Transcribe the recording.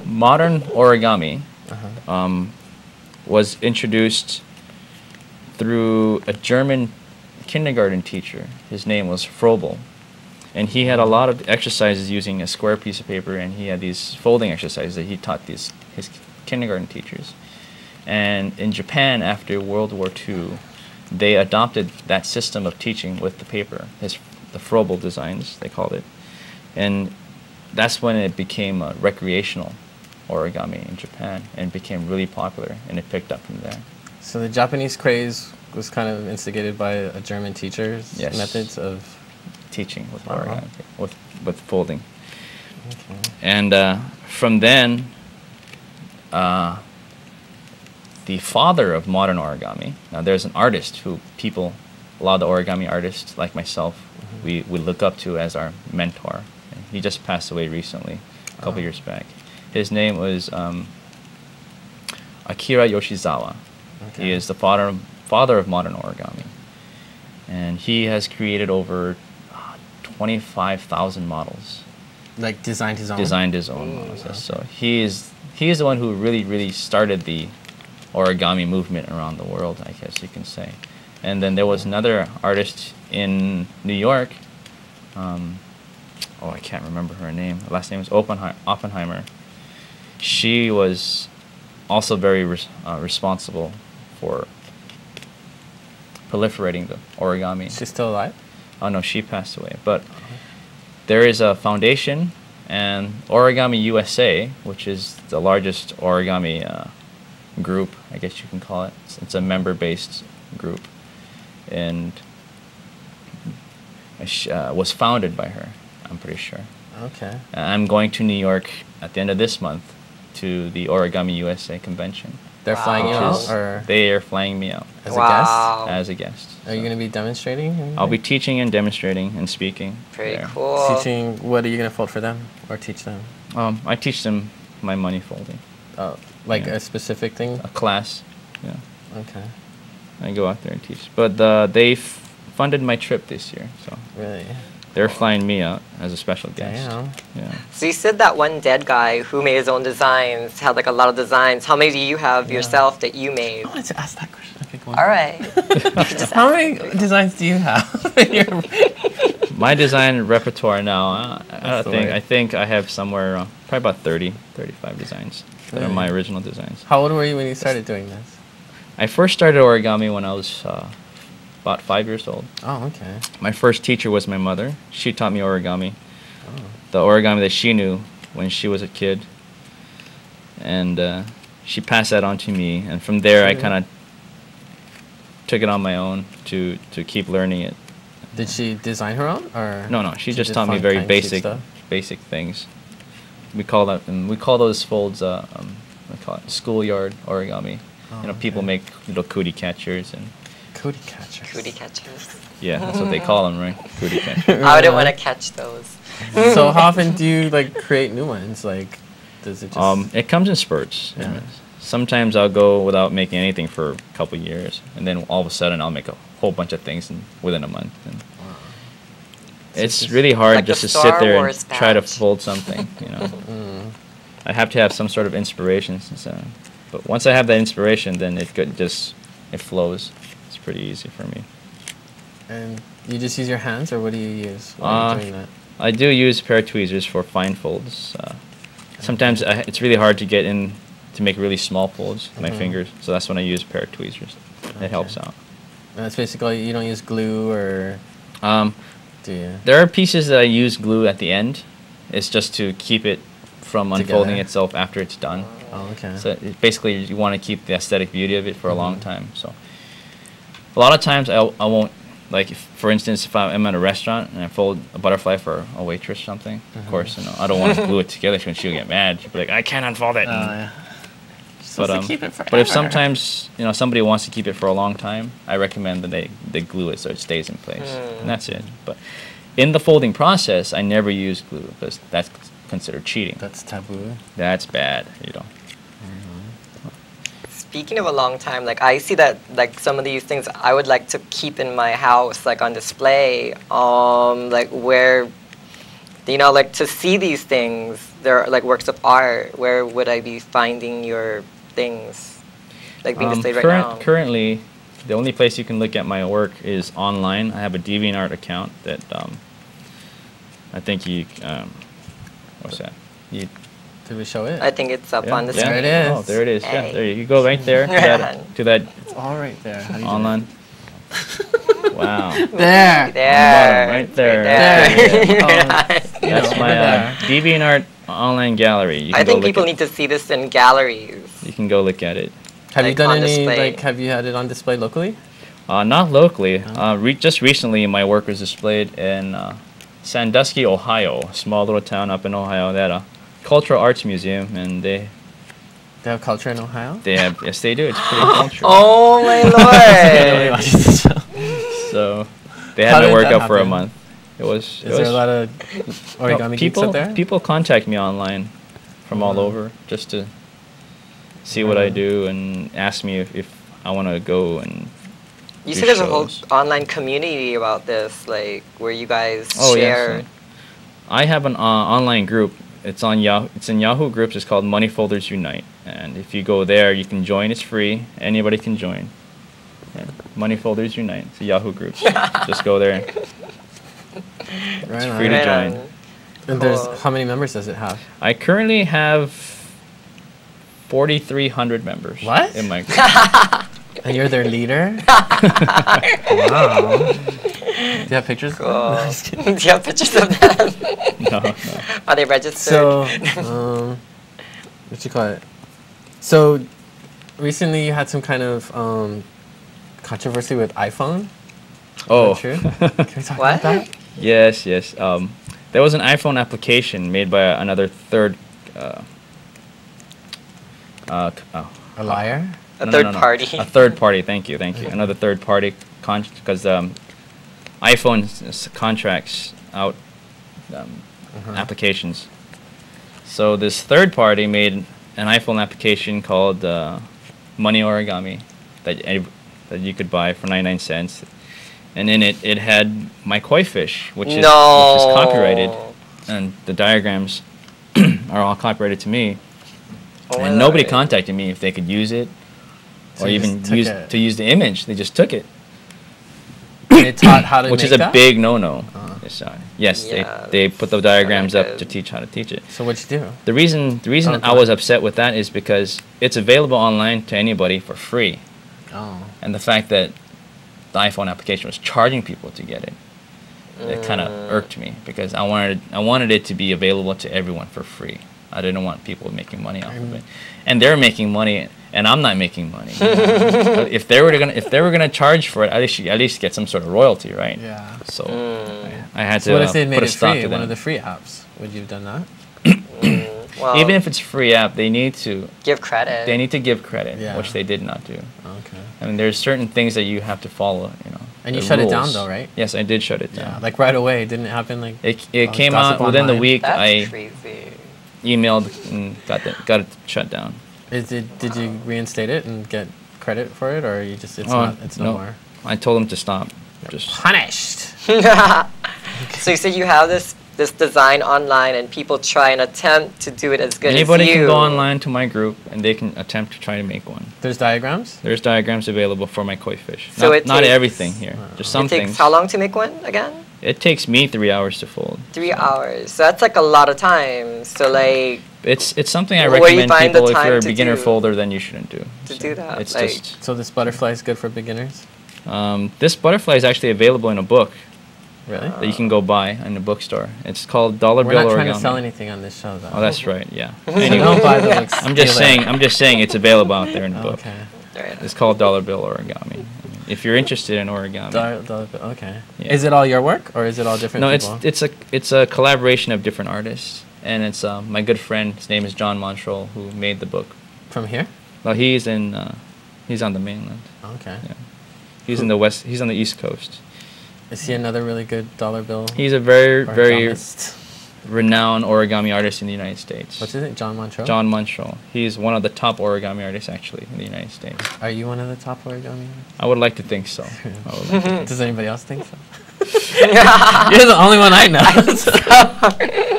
Modern origami was introduced through a German kindergarten teacher. His name was Frobel. And he had a lot of exercises using a square piece of paper, and he had these folding exercises that he taught his kindergarten teachers. And in Japan, after World War II, they adopted that system of teaching with the paper, the Frobel designs, they called it. And that's when it became a recreational origami in Japan, and became really popular, and it picked up from there. So the Japanese craze was kind of instigated by a German teacher's methods of teaching with origami, with folding. Okay. And from then, the father of modern origami, now there's an artist who a lot of the origami artists like myself, we look up to as our mentor. And he just passed away recently, a couple years back. His name was Akira Yoshizawa. Okay. He is the father of modern origami. And he has created over 25,000 models. Like designed his own? Designed his own models. Okay. So he is the one who really started the origami movement around the world, I guess you can say. And then there was another artist in New York. I can't remember her name. Her last name is Oppenheimer. She was also very responsible for proliferating the origami. She's still alive? Oh no, she passed away. But there is a foundation, and Origami USA, which is the largest origami group, I guess you can call it. It's a member-based group, and was founded by her, I'm pretty sure. Okay. I'm going to New York at the end of this month to the Origami USA convention. They're flying you out, or they are flying me out as a guest? As a guest. Are you going to be demonstrating? I'll be teaching and demonstrating and speaking. Pretty cool. Teaching, what are you going to fold for them, or teach them? I teach them my money folding. Oh, like a specific thing? A class, yeah. Okay. I go out there and teach. But they funded my trip this year, so. Really? They're flying me out as a special guest. Damn. Yeah. So you said that one dead guy who made his own designs had like a lot of designs. How many do you have yourself that you made? I wanted to ask that question. Okay, go on. All right. How many designs do you have? My design repertoire now, I think I have somewhere probably about 35 designs that are my original designs. How old were you when you started doing this? I first started origami when I was about 5 years old. Oh, okay. My first teacher was my mother. She taught me origami. Oh. The origami that she knew when she was a kid. And she passed that on to me. And from there, I kind of took it on my own to keep learning it. Did she design her own, or? No. She just taught me very basic things. We call those folds we call it schoolyard origami. Oh, people make little cootie catchers and. Cootie catchers. Cootie catchers. Yeah, that's what they call them, right? Cootie catchers. I wouldn't want to catch those. So how often do you create new ones? Like, does it just? It comes in spurts. Yeah. Sometimes I'll go without making anything for a couple years, and then all of a sudden I'll make a whole bunch of things within a month. And it's really hard like just to sit there and try to fold something. I have to have some sort of inspiration. But once I have that inspiration, then it flows. It's pretty easy for me. And you just use your hands, or what do you use while you're doing that? I do use a pair of tweezers for fine folds. Sometimes it's really hard to get in to make really small folds with my fingers, so that's when I use a pair of tweezers. It helps out. And that's basically, you don't use glue, or do you? There are pieces that I use glue at the end. It's just to keep it from unfolding itself after it's done. Oh, okay. So basically, you want to keep the aesthetic beauty of it for a long time. So a lot of times I won't, for instance, if I'm at a restaurant and I fold a butterfly for a waitress or something, of course, I don't want to glue it together because she'll get mad. She'll be like, I can't unfold it. Yeah. But if sometimes somebody wants to keep it for a long time, I recommend that they glue it so it stays in place, and that's it. But in the folding process, I never use glue because that's considered cheating. That's taboo. That's bad, Speaking of a long time, I see that some of these things I would like to keep in my house, on display. Where You know, like to see these things, they're like works of art. Where would I be finding your things, like being displayed right now? Currently, the only place you can look at my work is online. I have a DeviantArt account that I think you. What's that? Did we show it? I think it's up on the screen. There it is. Oh, there it is. Hey. Yeah, there you go. Right there to that It's all right there. How do you online. Wow. There. There. Right there. That's my DeviantArt online gallery. You can I think go look people at- need to see this in galleries. You can go look at it. Have you Like, done on any, display. like, have you had it on display locally? Not locally. Just recently, my work was displayed in Sandusky, Ohio, a small little town up in Ohio. They had a cultural arts museum, and they have culture in Ohio? have, yes, they do. It's pretty cultural. Oh my lord! So they How had my did work that up for a happen? month. Is there a lot of origami geeks people up there? people contact me online from all over just to see what I do and ask me if I want to go and You do said there's a whole shows. online community about this, like where you guys Oh share. yes. I have an online group. It's on Yahoo. It's in Yahoo groups. It's called Money Folders Unite. And if you go there, you can join. It's free. Anybody can join. Yeah. Money Folders Unite. It's a Yahoo groups. Just go there. It's free to Right join. on. And there's, Cool. how many members does it have? I currently have 4,300 members. What? In my group. And you're their leader? Wow. Do you have pictures? Cool. Do you have pictures of them? No. Are they registered? So, what you call it? So, recently you had some kind of controversy with iPhone. Oh. Is that true? Can we talk What? about that? Yes, yes. There was an iPhone application made by another third. A liar? A third party. A third party. Thank you. Another third party, because iPhone contracts out applications. So this third party made an iPhone application called Money Origami that you could buy for 99 cents. And in it had my koi fish, which is copyrighted, and the diagrams are all copyrighted to me. Oh, And nobody contacted me if they could use it, So or you even just took use it. to use the image. They just took it, And it taught how to which make is a that? big no-no. Yes, Yeah, they put the diagrams not up good. to teach how to teach it. So what'd you do? The reason Oh, I was upset with that is because it's available online to anybody for free, Oh. and the fact that the iPhone application was charging people to get it, it kind of irked me because I wanted it to be available to everyone for free. I didn't want people making money off of it, and they're making money, and I'm not making money. But if they were gonna charge for it, at least get some sort of royalty, right? Yeah. So I had So to what if they made put a it stop free, to one of them. the free apps? Would you have done that? Well, Even if it's free app, they need to give credit. give credit, Yeah. which they did not do. Okay. I mean, there's certain things that you have to follow, And you the shut it down rules. though, right? Yes, I did shut it Yeah. down. Like right away. Didn't it happen like It all came this out gossip within the online? week. That's I crazy. emailed and got it shut down. Did you reinstate it and get credit for it, or you just it's no no. more? I told them to stop. Just Punished. So you said you have this design online, and people try and attempt to do it as good anybody as you. can go online to my group and they can attempt to try to make one. There's diagrams. There's diagrams available for my koi fish. So it not takes- everything here. Just some It takes things. how long to make one again? It takes me 3 hours to fold. 3 hours. So that's like a lot of time. So like It's something I Where do you recommend find the people if you're a time to beginner do- folder, then you shouldn't do. to do that, It's like- just So this butterfly is good for beginners. this butterfly is actually available in a book Really? that you can go buy in the bookstore. It's called Dollar We're Bill not Origami. trying to sell anything on this show, though. Oh, that's right. Yeah. So Anyway, don't buy the books. I'm just Steal it. saying. I'm just saying it's available out there in the book. Okay. right. It's called Dollar Bill Origami. I mean, if you're interested in origami. Okay. Yeah. Is it all your work, or is it all different No, people? it's a collaboration of different artists, and it's my good friend. His name is John Montrell, who made the book. From here? Well, he's on the mainland. Okay. Yeah. He's in the west. He's on the East Coast. Is he another really good dollar bill? He's a very origamist? renowned origami artist in the United States. What's his name? John Montrell? John Montrell. He's one of the top origami artists actually in the United States. Are you one of the top origami? I would like to think so. I would like to think Does anybody else think so? You're the only one I know.